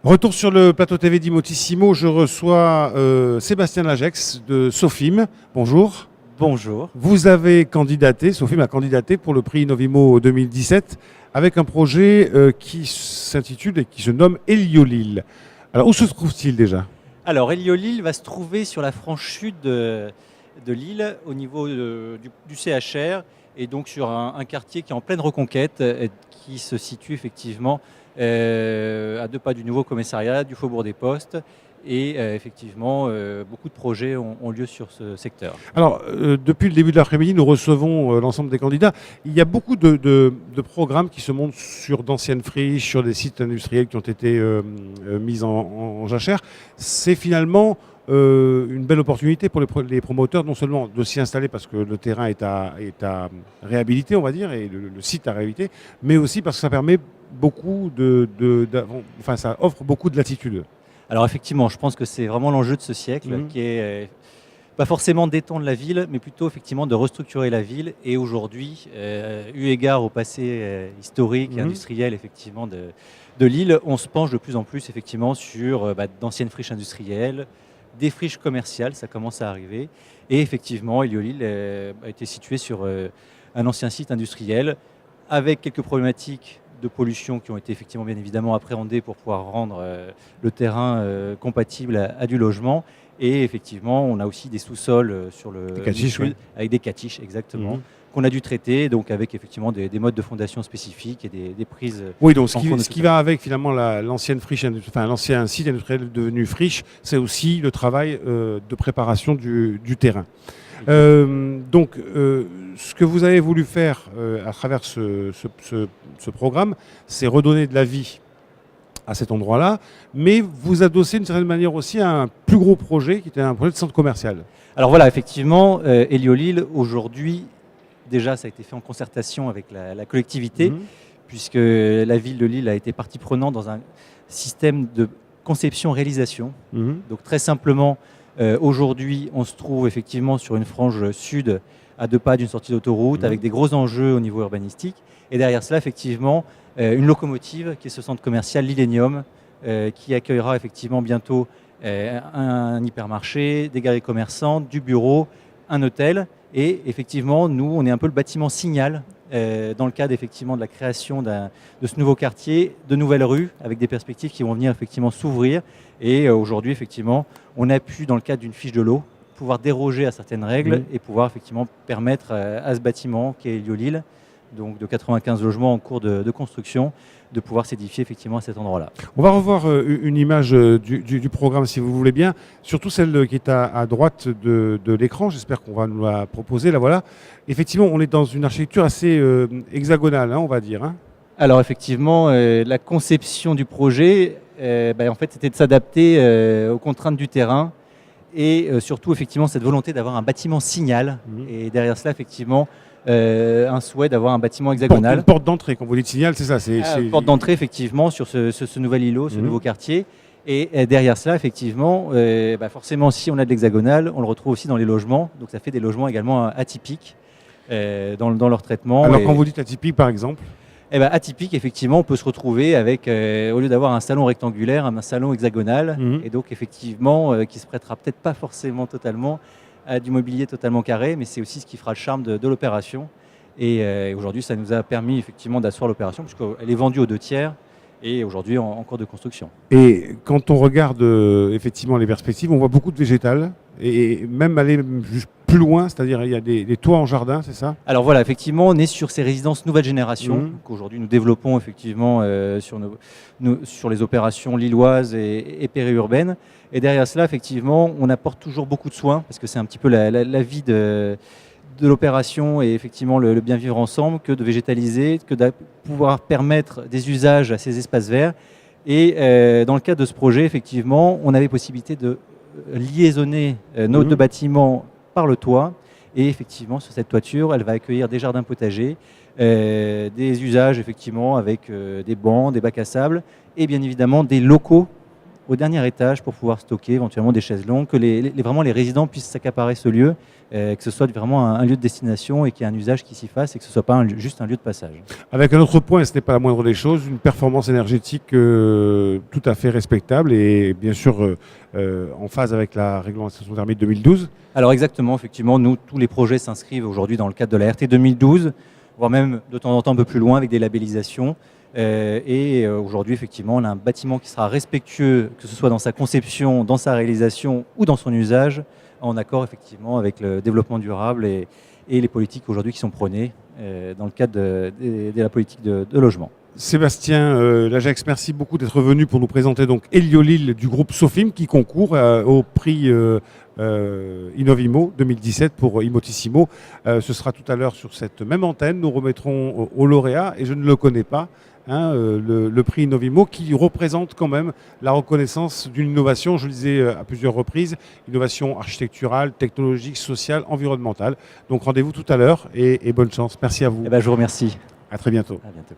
Retour sur le plateau TV d'Imotissimo, je reçois Sébastien Lagex de Sofim. Bonjour. Bonjour. Vous avez candidaté, Sofim a candidaté pour le prix Innovimo 2017 avec un projet qui s'intitule et qui se nomme Héliolille. Alors où se trouve-t-il déjà? Alors Héliolille va se trouver sur la frange sud de l'île au niveau du CHR et donc sur un quartier qui est en pleine reconquête et qui se situe effectivement à 2 pas du nouveau commissariat, du Faubourg des Postes. Et effectivement, beaucoup de projets ont lieu sur ce secteur. Alors, depuis le début de l'après-midi, nous recevons l'ensemble des candidats. Il y a beaucoup de programmes qui se montent sur d'anciennes friches, sur des sites industriels qui ont été mis en jachère. C'est finalement une belle opportunité pour les promoteurs, non seulement de s'y installer parce que le terrain est à réhabiliter, on va dire, et le site à réhabiliter, mais aussi parce que ça permet beaucoup ça offre beaucoup de latitude. Alors effectivement, je pense que c'est vraiment l'enjeu de ce siècle, qui est pas forcément d'étendre la ville, mais plutôt effectivement de restructurer la ville. Et aujourd'hui, eu égard au passé historique et industriel effectivement de l'île, on se penche de plus en plus effectivement sur d'anciennes friches industrielles, des friches commerciales, ça commence à arriver. Et effectivement, Héliolille a été situé sur un ancien site industriel avec quelques problématiques de pollution qui ont été effectivement bien évidemment appréhendées pour pouvoir rendre le terrain compatible à du logement. Et effectivement, on a aussi des sous-sols sur le catiches, sud, avec des catiches exactement, qu'on a dû traiter, donc avec effectivement des modes de fondation spécifiques et des prises. Oui, donc ce qui va avec finalement l'ancienne friche, l'ancien site industriel devenu friche, c'est aussi le travail de préparation du terrain. Donc, ce que vous avez voulu faire à travers ce programme, c'est redonner de la vie à cet endroit-là, mais vous adossez d'une certaine manière aussi à un plus gros projet qui était un projet de centre commercial. Alors voilà, effectivement, Héliolille, aujourd'hui, déjà, ça a été fait en concertation avec la collectivité, puisque la ville de Lille a été partie prenante dans un système de conception-réalisation. Donc très simplement, aujourd'hui, on se trouve effectivement sur une frange sud à 2 pas d'une sortie d'autoroute avec des gros enjeux au niveau urbanistique. Et derrière cela, effectivement, une locomotive qui est ce centre commercial, l'Illénium, qui accueillera effectivement bientôt un hypermarché, des galeries commerçantes, du bureau, un hôtel. Et effectivement, nous, on est un peu le bâtiment signal dans le cadre effectivement de la création de ce nouveau quartier, de nouvelles rues avec des perspectives qui vont venir effectivement s'ouvrir. Et aujourd'hui, effectivement, on a pu, dans le cadre d'une fiche de l'eau, pouvoir déroger à certaines règles et pouvoir effectivement permettre à ce bâtiment qui est Héliolille, donc de 95 logements en cours de construction, de pouvoir s'édifier effectivement à cet endroit-là. On va revoir une image du programme si vous voulez bien, surtout celle qui est à droite de l'écran, j'espère qu'on va nous la proposer, la voilà. Effectivement, on est dans une architecture assez hexagonale, on va dire. Alors effectivement, la conception du projet, en fait, c'était de s'adapter aux contraintes du terrain et surtout effectivement cette volonté d'avoir un bâtiment signal et derrière cela effectivement un souhait d'avoir un bâtiment hexagonal. Une porte d'entrée, quand vous dites signal, c'est ça. Une porte d'entrée effectivement sur ce nouvel îlot, ce nouveau quartier. Et derrière cela, effectivement, forcément, si on a de l'hexagonal, on le retrouve aussi dans les logements. Donc ça fait des logements également atypiques dans leur traitement. Alors quand vous dites atypique, par exemple atypique, effectivement, on peut se retrouver avec, au lieu d'avoir un salon rectangulaire, un salon hexagonal. Et donc, effectivement, qui se prêtera peut-être pas forcément totalement à du mobilier totalement carré, mais c'est aussi ce qui fera le charme de l'opération. Et aujourd'hui, ça nous a permis effectivement d'asseoir l'opération, puisqu'elle est vendue aux 2 tiers et aujourd'hui en cours de construction. Et quand on regarde effectivement les perspectives, on voit beaucoup de végétal et même aller juste plus loin, c'est-à-dire il y a des toits en jardin, c'est ça? Alors voilà, effectivement, on est sur ces résidences nouvelle génération qu'aujourd'hui nous développons effectivement sur les opérations lilloises et périurbaines. Et derrière cela, effectivement, on apporte toujours beaucoup de soins parce que c'est un petit peu la vie de l'opération et effectivement le bien vivre ensemble que de végétaliser, que de pouvoir permettre des usages à ces espaces verts. Et dans le cadre de ce projet, effectivement, on avait possibilité de liaisonner nos 2 bâtiments par le toit. Et effectivement, sur cette toiture, elle va accueillir des jardins potagers, des usages effectivement avec des bancs, des bacs à sable et bien évidemment des locaux au dernier étage pour pouvoir stocker éventuellement des chaises longues, que vraiment les résidents puissent s'accaparer ce lieu, que ce soit vraiment un lieu de destination et qu'il y ait un usage qui s'y fasse et que ce ne soit pas juste un lieu de passage. Avec un autre point, et ce n'est pas la moindre des choses, une performance énergétique tout à fait respectable et bien sûr en phase avec la réglementation thermique 2012. Alors exactement, effectivement, nous, tous les projets s'inscrivent aujourd'hui dans le cadre de la RT 2012, voire même de temps en temps un peu plus loin avec des labellisations. Aujourd'hui, effectivement, on a un bâtiment qui sera respectueux, que ce soit dans sa conception, dans sa réalisation ou dans son usage, en accord effectivement avec le développement durable et les politiques aujourd'hui qui sont prônées dans le cadre de la politique de logement. Sébastien Lagex, merci beaucoup d'être venu pour nous présenter donc Héliolil du groupe Sofim qui concourt au prix Innovimo 2017 pour Imotissimo. Ce sera tout à l'heure sur cette même antenne. Nous remettrons au lauréat, et je ne le connais pas, le prix Innovimo qui représente quand même la reconnaissance d'une innovation, je le disais à plusieurs reprises, innovation architecturale, technologique, sociale, environnementale. Donc rendez-vous tout à l'heure et bonne chance. Merci à vous. Je vous remercie. À très bientôt. À bientôt.